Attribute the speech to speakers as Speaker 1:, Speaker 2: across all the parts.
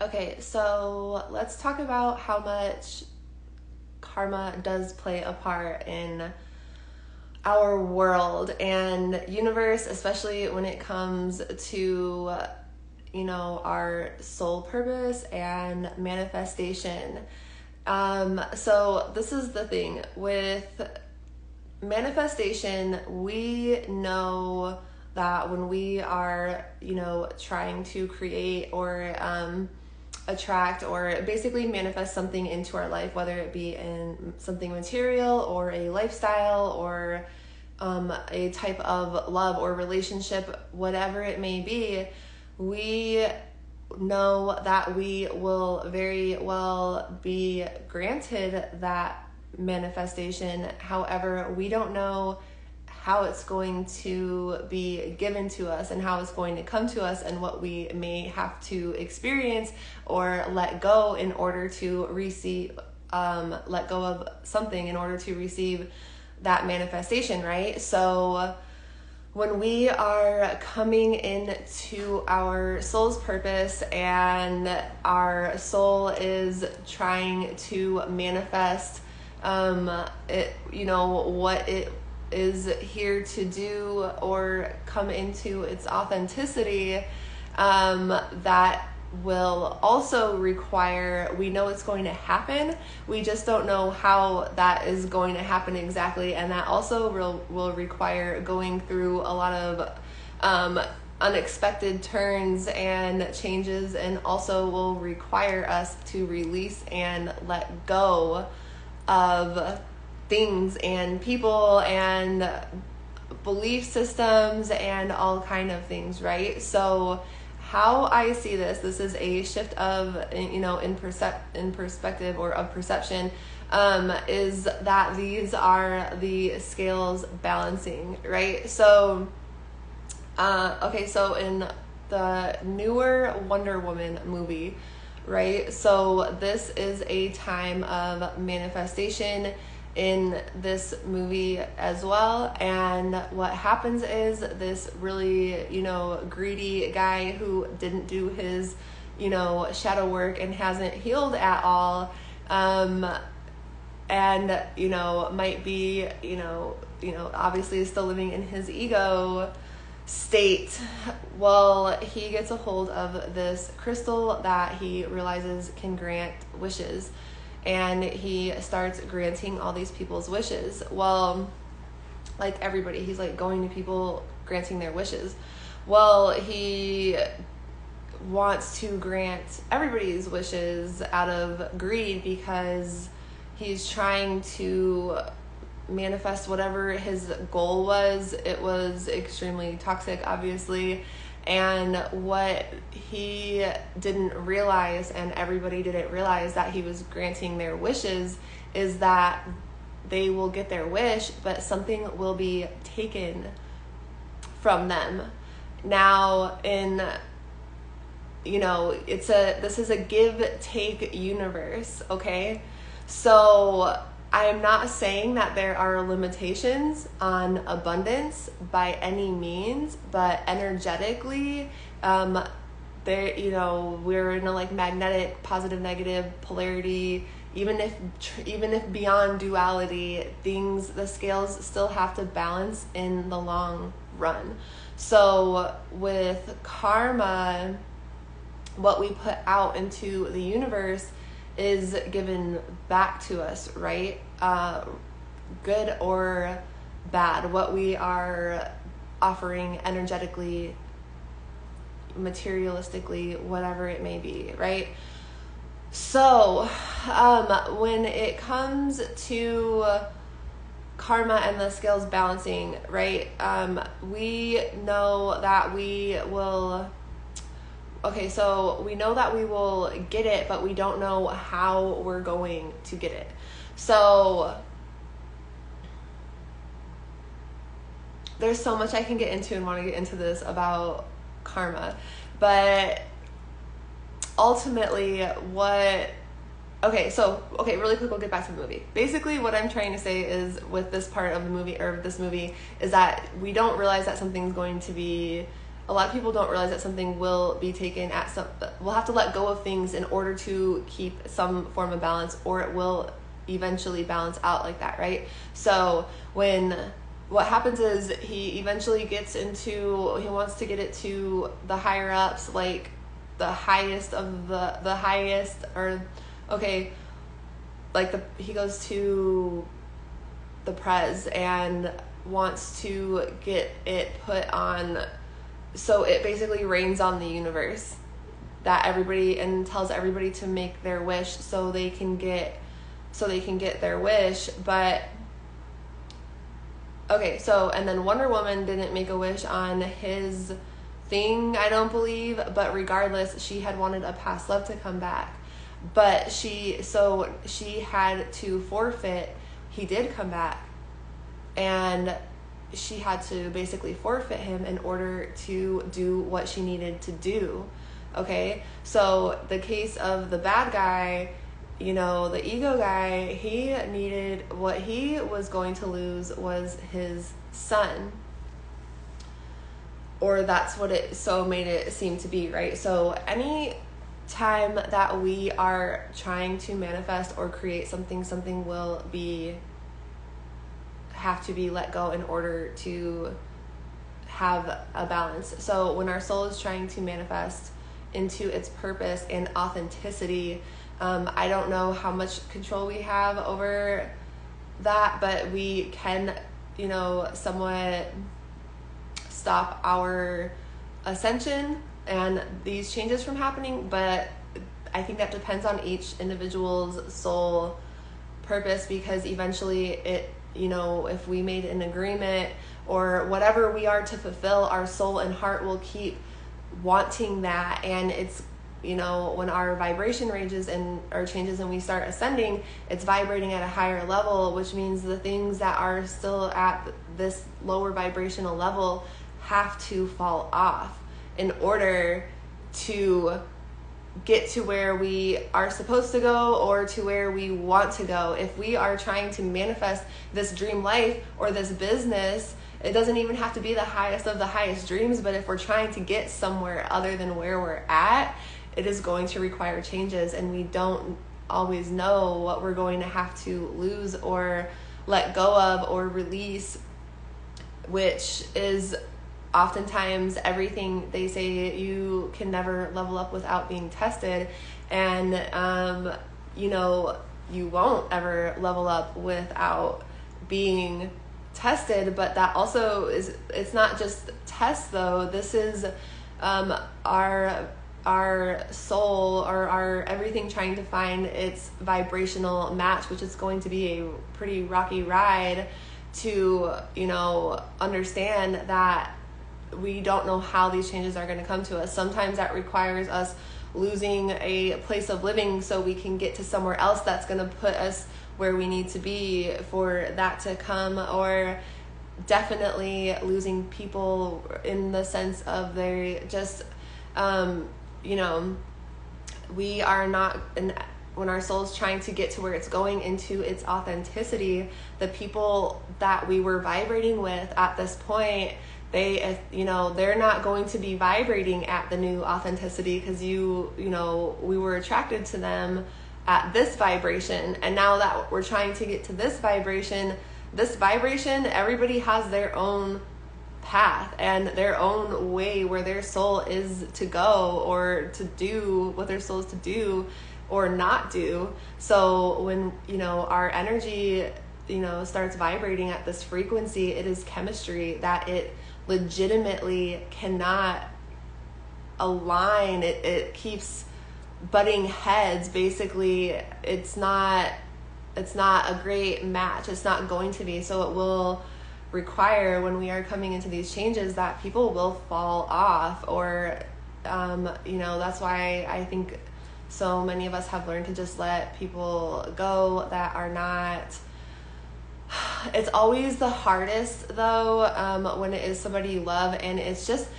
Speaker 1: Okay, so let's talk about how much karma does play a part in our world and universe, especially when it comes to, our soul purpose and manifestation. So this is the thing with manifestation. We know that when we are, trying to create or attract or basically manifest something into our life, whether it be in something material or a lifestyle or a type of love or relationship, whatever it may be, we know that we will very well be granted that manifestation. However, we don't know how it's going to be given to us and how it's going to come to us and what we may have to experience or let go in order to receive, let go of something in order to receive that manifestation, right? So when we are coming into our soul's purpose and our soul is trying to manifest what it is here to do or come into its authenticity, that will also require, we know it's going to happen, we just don't know how that is going to happen exactly, and that also will require going through a lot of unexpected turns and changes, and also will require us to release and let go of things and people and belief systems and all kind of things, right? So how I see this is a shift of, in perspective or of perception, is that these are the scales balancing, right? So, so in the newer Wonder Woman movie, right? So this is a time of manifestation in this movie as well, and what happens is this really greedy guy who didn't do his shadow work and hasn't healed at all, and might be obviously is still living in his ego state. Well, he gets a hold of this crystal that he realizes can grant wishes, and he starts granting all these people's wishes. Well, like everybody, he's like going to people, granting their wishes. Well, he wants to grant everybody's wishes out of greed because he's trying to manifest whatever his goal was. It was extremely toxic, obviously. And what he didn't realize, and everybody didn't realize that he was granting their wishes, is that they will get their wish, but something will be taken from them. Now, this is a give-take universe, okay? So I am not saying that there are limitations on abundance by any means, but energetically, we're in a magnetic positive negative polarity. Even if beyond duality, the scales still have to balance in the long run. So with karma, what we put out into the universe is given back to us, right? Good or bad, what we are offering energetically, materialistically, whatever it may be, right? So when it comes to karma and the scales balancing, right, we know that we will get it, but we don't know how we're going to get it. So there's so much I can get into and want to get into this about karma, but ultimately really quick, we'll get back to the movie. Basically what I'm trying to say is with this part of the movie, or this movie, is that we don't realize that something's going to be a lot of people don't realize that something will be taken at some, we'll have to let go of things in order to keep some form of balance, or it will eventually balance out like that, right? So what happens is he eventually he wants to get it to the higher ups, like the highest of the highest, or okay, like he goes to the prez and wants to get it put on, so it basically rains on the universe, that everybody, and tells everybody to make their wish so they can get their wish. But okay, so, and then Wonder Woman didn't make a wish on his thing, I don't believe, but regardless, she had wanted a past love to come back, but she had to forfeit. He did come back, and she had to basically forfeit him in order to do what she needed to do. Okay, so the case of the bad guy, the ego guy, he needed, what he was going to lose was his son, or that's what it so made it seem to be, right? So any time that we are trying to manifest or create something will have to be let go in order to have a balance. So when our soul is trying to manifest into its purpose and authenticity, I don't know how much control we have over that, but we can, somewhat stop our ascension and these changes from happening. But I think that depends on each individual's soul purpose, because eventually if we made an agreement or whatever we are to fulfill, our soul and heart will keep wanting that. And it's, when our vibration ranges or changes and we start ascending, it's vibrating at a higher level, which means the things that are still at this lower vibrational level have to fall off in order to get to where we are supposed to go, or to where we want to go. If we are trying to manifest this dream life or this business, it doesn't even have to be the highest of the highest dreams, but if we're trying to get somewhere other than where we're at, it is going to require changes, and we don't always know what we're going to have to lose or let go of or release, which is oftentimes everything. They say you can never level up without being tested, and you won't ever level up without being tested. But that also it's not just tests though. This is our soul, or our everything trying to find its vibrational match, which is going to be a pretty rocky ride to understand that we don't know how these changes are going to come to us. Sometimes that requires us losing a place of living so we can get to somewhere else that's going to put us where we need to be for that to come, or definitely losing people in the sense of they just we are not, when our soul's trying to get to where it's going into its authenticity, the people that we were vibrating with at this point, they're not going to be vibrating at the new authenticity, because we were attracted to them at this vibration, and now that we're trying to get to this vibration, everybody has their own path and their own way where their soul is to go, or to do what their soul is to do or not do. So when our energy starts vibrating at this frequency, it is chemistry that it legitimately cannot align. It keeps butting heads. Basically, it's not a great match. It's not going to be. So it will require, when we are coming into these changes, that people will fall off, or that's why I think so many of us have learned to just let people go that are not. It's always the hardest though, when it is somebody you love, and it's just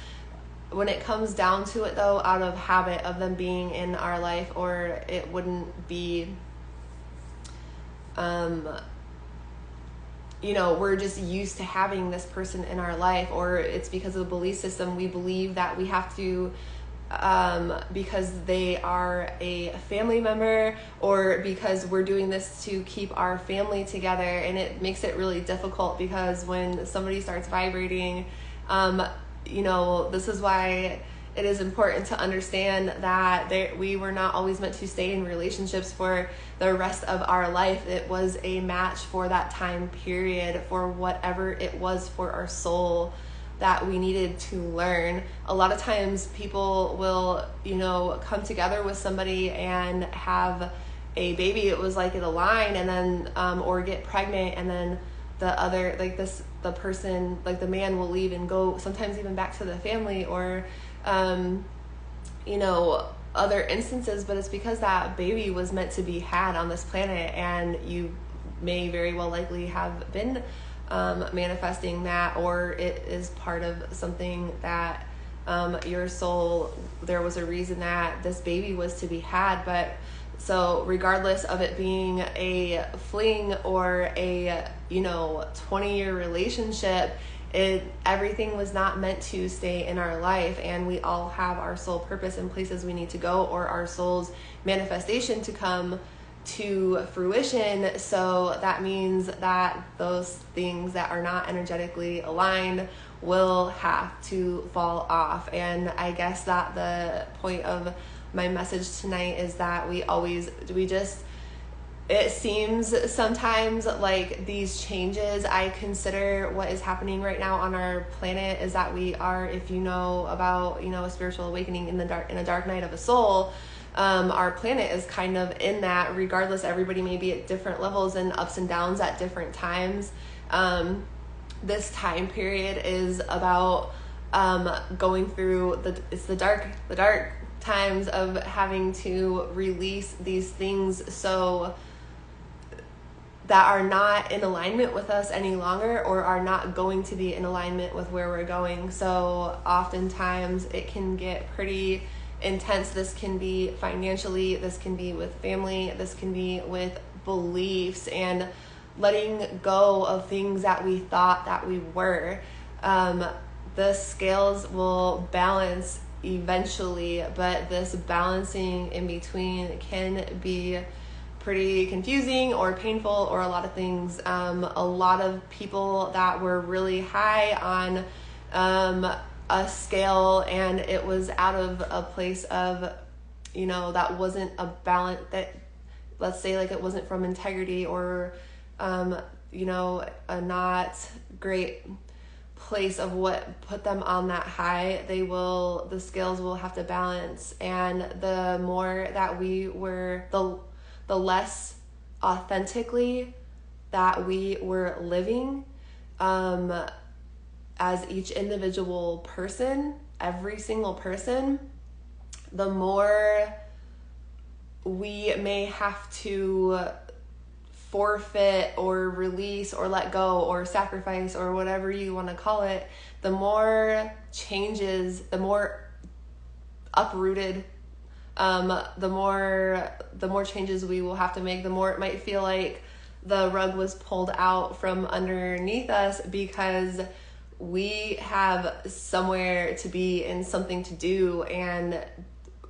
Speaker 1: when it comes down to it though, out of habit of them being in our life, or it wouldn't be we're just used to having this person in our life, or it's because of the belief system. We believe that we have to, because they are a family member, or because we're doing this to keep our family together. And it makes it really difficult, because when somebody starts vibrating, this is why it is important to understand that we were not always meant to stay in relationships for the rest of our life. It was a match for that time period, for whatever it was for our soul that we needed to learn. A lot of times people will, come together with somebody and have a baby. It was like it aligned, and then, or get pregnant, and then the person, like the man, will leave and go sometimes even back to the family, or, other instances. But it's because that baby was meant to be had on this planet, and you may very well likely have been manifesting that, or it is part of something that your soul, there was a reason that this baby was to be had. But so regardless of it being a fling or a 20-year relationship, everything was not meant to stay in our life. And we all have our soul purpose and places we need to go, or our soul's manifestation to come to fruition. So that means that those things that are not energetically aligned will have to fall off. And I guess that the point of my message tonight is that it seems sometimes like these changes, I consider what is happening right now on our planet is that we are, if you know about, a spiritual awakening in a dark night of a soul, our planet is kind of in that. Regardless, everybody may be at different levels and ups and downs at different times. This time period is about going through the dark times of having to release these things so that are not in alignment with us any longer, or are not going to be in alignment with where we're going. So oftentimes it can get pretty intense. This can be financially, this can be with family, this can be with beliefs, and letting go of things that we thought that we were. The scales will balance eventually, but this balancing in between can be pretty confusing or painful, or a lot of things. A lot of people that were really high on a scale, and it was out of a place of, that wasn't a balance, that, let's say, like, it wasn't from integrity, or a not great place of what put them on that high. The scales will have to balance. And the more that we were, the less authentically that we were living, as each individual person, every single person, the more we may have to forfeit or release or let go or sacrifice or whatever you want to call it, the more changes, the more uprooted, the more changes we will have to make, the more it might feel like the rug was pulled out from underneath us, because we have somewhere to be and something to do, and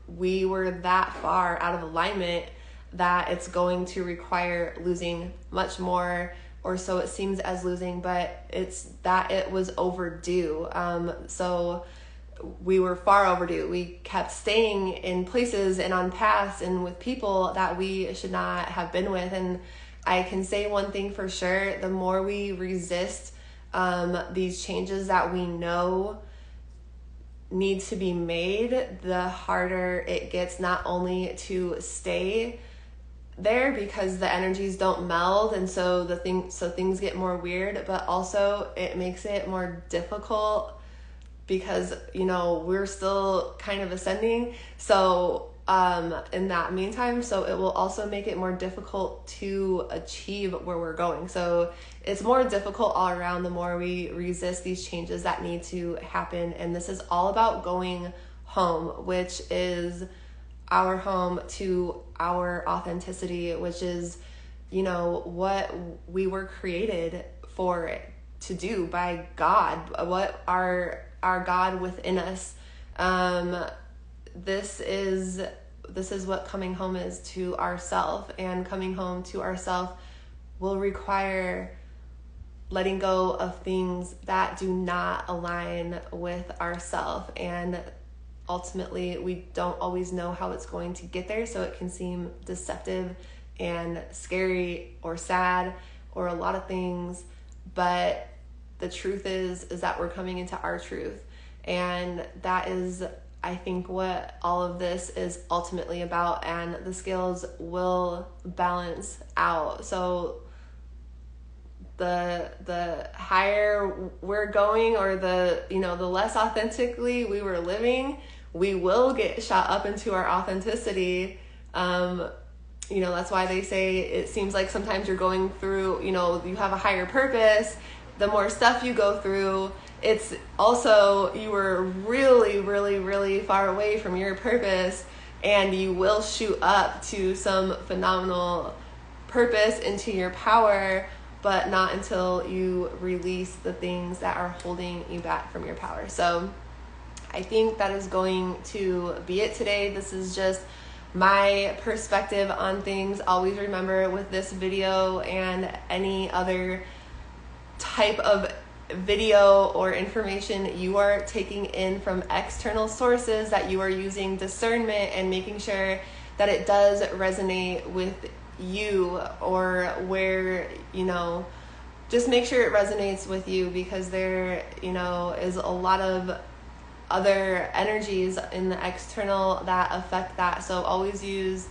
Speaker 1: we were that far out of alignment that it's going to require losing much more, or so it seems as losing, but it's that it was overdue. So we were far overdue. We kept staying in places and on paths and with people that we should not have been with. And I can say one thing for sure: the more we resist these changes that we know need to be made, the harder it gets, not only to stay there because the energies don't meld, and so things get more weird, but also it makes it more difficult because we're still kind of ascending. So in that meantime, so it will also make it more difficult to achieve where we're going. So it's more difficult all around the more we resist these changes that need to happen. And this is all about going home, which is our home to our authenticity, which is what we were created for it to do by God, what our God within us. This is what coming home is to ourself, and coming home to ourself will require letting go of things that do not align with ourself. And ultimately, we don't always know how it's going to get there, so it can seem deceptive and scary or sad or a lot of things. But the truth is that we're coming into our truth, and that is, I think, what all of this is ultimately about, and the scales will balance out. So the higher we're going, or the less authentically we were living, we will get shot up into our authenticity. That's why they say it seems like sometimes you're going through, you have a higher purpose. The more stuff you go through, it's also you were really, really, really far away from your purpose, and you will shoot up to some phenomenal purpose into your power, but not until you release the things that are holding you back from your power. So I think that is going to be it today. This is just my perspective on things. Always remember, with this video and any other type of video or information you are taking in from external sources, that you are using discernment and making sure that it does resonate with you, or where, just make sure it resonates with you, because there, is a lot of other energies in the external that affect that. So always use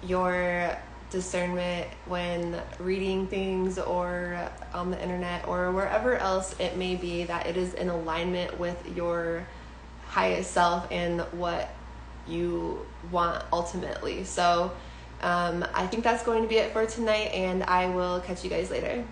Speaker 1: your discernment when reading things, or on the internet, or wherever else it may be, that it is in alignment with your highest self and what you want ultimately. So I think that's going to be it for tonight, and I will catch you guys later.